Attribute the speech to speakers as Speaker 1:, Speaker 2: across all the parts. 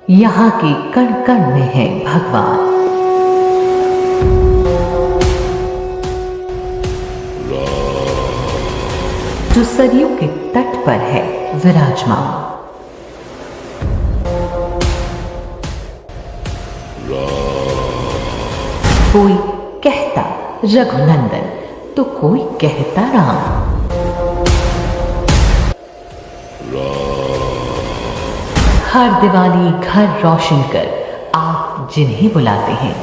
Speaker 1: यहाँ के कण कण में है भगवान। जो सरयू के तट पर है विराजमान। कोई कहता रघुनंदन तो कोई कहता राम। हर दिवाली घर रोशन कर आप जिन्हें बुलाते हैं,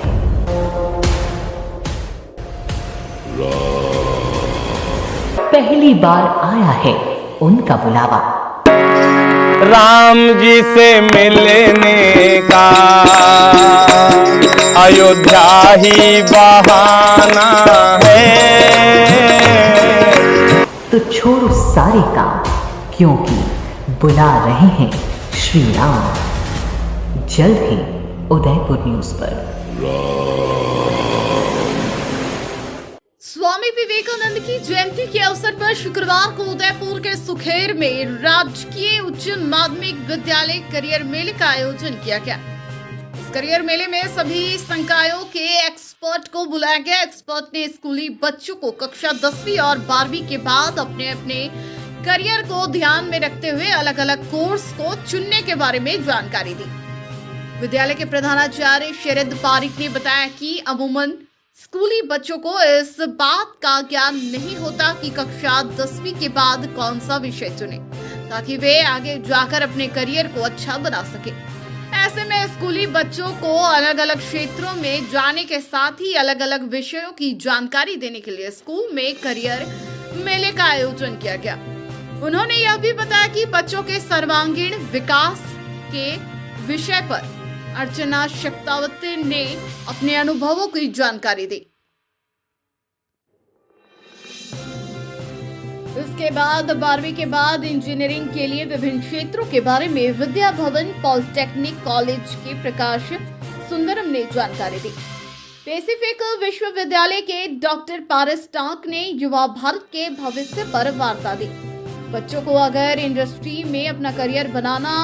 Speaker 1: पहली बार आया है उनका बुलावा।
Speaker 2: राम जी से मिलने का अयोध्या ही बहाना है।
Speaker 1: तो छोड़ो सारे काम, क्योंकि बुला रहे हैं श्री राम। जल्द ही उदयपुर न्यूज पर।
Speaker 3: स्वामी विवेकानंद की जयंती के अवसर पर शुक्रवार को उदयपुर के सुखेर में राजकीय उच्च माध्यमिक विद्यालय करियर मेले का आयोजन किया गया। इस करियर मेले में सभी संकायों के एक्सपर्ट को बुलाया गया। एक्सपर्ट ने स्कूली बच्चों को कक्षा 10वीं और 12वीं के बाद अपने अपने करियर को ध्यान में रखते हुए अलग अलग कोर्स को चुनने के बारे में जानकारी दी। विद्यालय के प्रधानाचार्य शरद पारिक ने बताया कि अमूमन स्कूली बच्चों को इस बात का ज्ञान नहीं होता कि कक्षा 10वीं के बाद कौन सा विषय चुने, ताकि वे आगे जाकर अपने करियर को अच्छा बना सके। ऐसे में स्कूली बच्चों को अलग अलग क्षेत्रों में जाने के साथ ही अलग अलग विषयों की जानकारी देने के लिए स्कूल में करियर मेले का आयोजन किया गया। उन्होंने यह भी बताया कि बच्चों के सर्वांगीण विकास के विषय पर अर्चना शेखावत ने अपने अनुभवों की जानकारी दी। इसके बाद 12वीं के बाद इंजीनियरिंग के लिए विभिन्न क्षेत्रों के बारे में विद्या भवन पॉलिटेक्निक कॉलेज के प्रकाश सुंदरम ने जानकारी दी। पैसिफिक विश्वविद्यालय के डॉक्टर पारस टांक ने युवा भारत के भविष्य पर वार्ता दी। बच्चों को अगर इंडस्ट्री में अपना करियर बनाना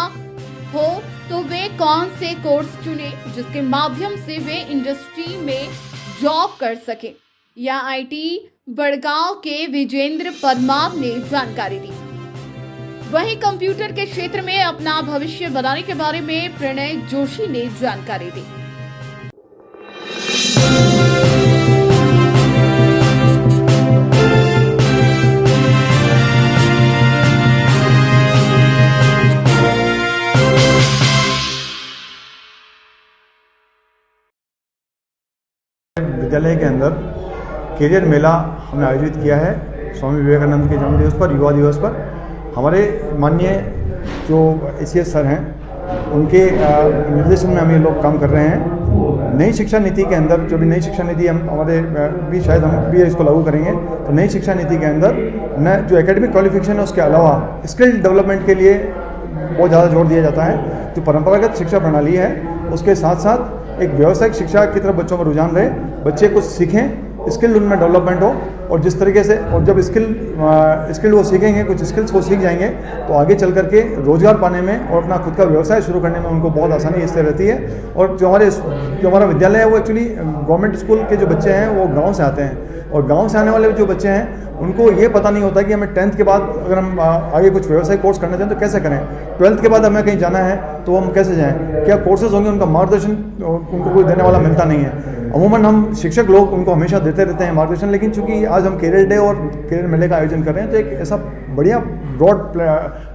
Speaker 3: हो तो वे कौन से कोर्स चुने जिसके माध्यम से वे इंडस्ट्री में जॉब कर सके। या आईटी बड़गांव के विजेंद्र परमार ने जानकारी दी। वहीं कंप्यूटर के क्षेत्र में अपना भविष्य बनाने के बारे में प्रणय जोशी ने जानकारी दी।
Speaker 4: विद्यालय के अंदर करियर मेला हमने आयोजित किया है स्वामी विवेकानंद के जन्म दिवस पर, युवा दिवस पर। हमारे माननीय जो एसीएस सर हैं उनके निर्देशन में हम ये लोग काम कर रहे हैं। नई शिक्षा नीति के अंदर जो भी नई शिक्षा नीति हम हमारे भी शायद हम भी इसको लागू करेंगे, तो नई शिक्षा नीति के अंदर न जो एकेडमिक क्वालिफिकेशन है उसके अलावा स्किल डेवलपमेंट के लिए बहुत ज़्यादा जोर दिया जाता है। जो परंपरागत शिक्षा प्रणाली है उसके साथ साथ एक व्यावसायिक शिक्षा की तरफ बच्चों का रुझान रहे, बच्चे कुछ सीखें, स्किल उनमें डेवलपमेंट हो। और जिस तरीके से और जब स्किल वो सीखेंगे, कुछ स्किल्स को सीख जाएंगे तो आगे चल करके रोजगार पाने में और अपना खुद का व्यवसाय शुरू करने में उनको बहुत आसानी इससे रहती है। और जो हमारा विद्यालय है वो एक्चुअली गवर्नमेंट स्कूल के जो बच्चे हैं वो गाँव से आते हैं, और गाँव से आने वाले जो बच्चे हैं उनको ये पता नहीं होता कि हमें 10th के बाद अगर हम आगे कुछ व्यवसाय कोर्स करना चाहें तो कैसे करें, 12th के बाद हमें कहीं जाना है तो हम कैसे जाएं, क्या कोर्सेज होंगे, उनका मार्गदर्शन उनको कोई देने वाला मिलता नहीं है। अमूमन हम शिक्षक लोग उनको हमेशा देते रहते हैं मार्गदर्शन, लेकिन चूंकि आज हम करियर डे और करियर मेले का आयोजन कर रहे हैं तो एक ऐसा बढ़िया ब्रॉड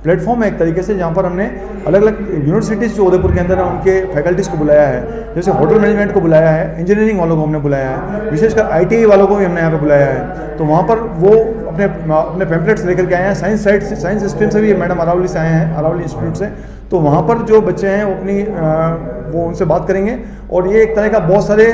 Speaker 4: प्लेटफॉर्म है एक तरीके से, जहाँ पर हमने अलग अलग यूनिवर्सिटीज़ जो उदयपुर के अंदर है उनके फैकल्टीज़ को बुलाया है। जैसे होटल मैनेजमेंट को बुलाया है, इंजीनियरिंग वालों को हमने बुलाया है, विशेषकर आईटीआई वालों को भी हमने यहाँ पे बुलाया है। तो वहाँ पर वो अपने पैम्पलेट्स लेकर के आए हैं। साइंस स्ट्रीम से भी मैडम अरावली से आए हैं, अरावली इंस्टीट्यूट से। तो वहाँ पर जो बच्चे हैं वो अपनी वो उनसे बात करेंगे, और ये एक तरह का बहुत सारे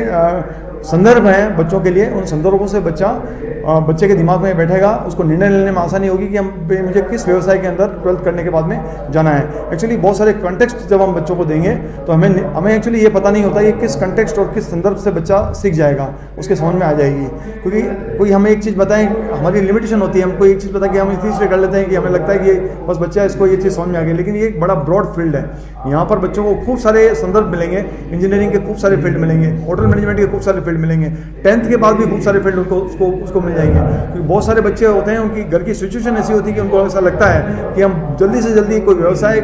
Speaker 4: संदर्भ हैं बच्चों के लिए, उन संदर्भों से बच्चे के दिमाग में बैठेगा, उसको निर्णय लेने में आसानी होगी कि मुझे किस व्यवसाय के अंदर 12th करने के बाद में जाना है। एक्चुअली बहुत सारे कंटेक्स्ट जब हम बच्चों को देंगे तो हमें एक्चुअली ये पता नहीं होता ये किस कंटेक्स्ट और किस संदर्भ से बच्चा सीख जाएगा, उसके समझ में आ जाएगी। क्योंकि कोई हमें एक चीज़ बताएं, हमारी लिमिटेशन होती है, हमको एक चीज़ पता कि हम इस चीज़ से कर लेते हैं कि हमें लगता है कि बस बच्चा इसको ये चीज़ समझ में आ गई, लेकिन ये एक बड़ा ब्रॉड फील्ड है। यहाँ पर बच्चों को खूब सारे संदर्भ मिलेंगे, इंजीनियरिंग के खूब सारे फील्ड मिलेंगे, होटल मैनेजमेंट के खूब सारे फील्ड मिलेंगे, 10th के बाद भी खूब सारे फील्ड उसको मिल जाएंगे। क्योंकि बहुत सारे बच्चे होते हैं, उनकी घर की सिचुएशन ऐसी होती है कि उनको ऐसा लगता है कि हम जल्दी से जल्दी कोई व्यवसाय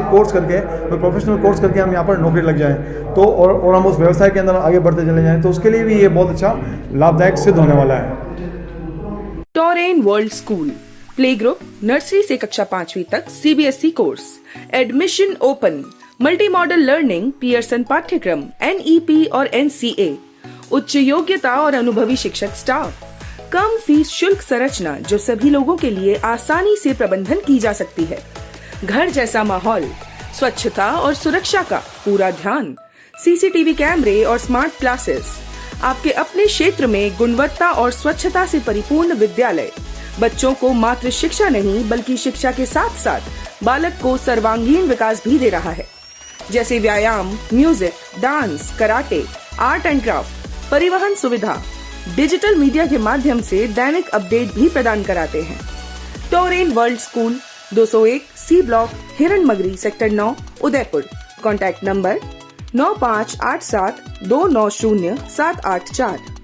Speaker 4: कोर्स करके, कोई प्रोफेशनल कोर्स करके हम यहाँ पर नौकरी लग जाएं तो और हम उस व्यवसाय के अंदर आगे बढ़ते चले जाएं, तो उसके लिए भी ये बहुत अच्छा लाभदायक सिद्ध होने वाला है।
Speaker 5: Toren world school play group nursery से कक्षा 5वीं तक CBSE course, admission open, multi modal learning, Pearson पाठ्यक्रम, NEP और NCA, उच्च योग्यता और अनुभवी शिक्षक स्टाफ, कम फीस शुल्क संरचना जो सभी लोगों के लिए आसानी से प्रबंधन की जा सकती है, घर जैसा माहौल, स्वच्छता और सुरक्षा का पूरा ध्यान, CCTV कैमरे और स्मार्ट क्लासेस, आपके अपने क्षेत्र में गुणवत्ता और स्वच्छता से परिपूर्ण विद्यालय बच्चों को मात्र शिक्षा नहीं बल्कि शिक्षा के साथ साथ बालक को सर्वांगीण विकास भी दे रहा है, जैसे व्यायाम, music, dance, karate, art and craft, परिवहन सुविधा, डिजिटल मीडिया के माध्यम से दैनिक अपडेट भी प्रदान कराते हैं। टोरेन वर्ल्ड स्कूल 201 C ब्लॉक, हिरण मगरी, सेक्टर 9, उदयपुर। Contact number 9587290784।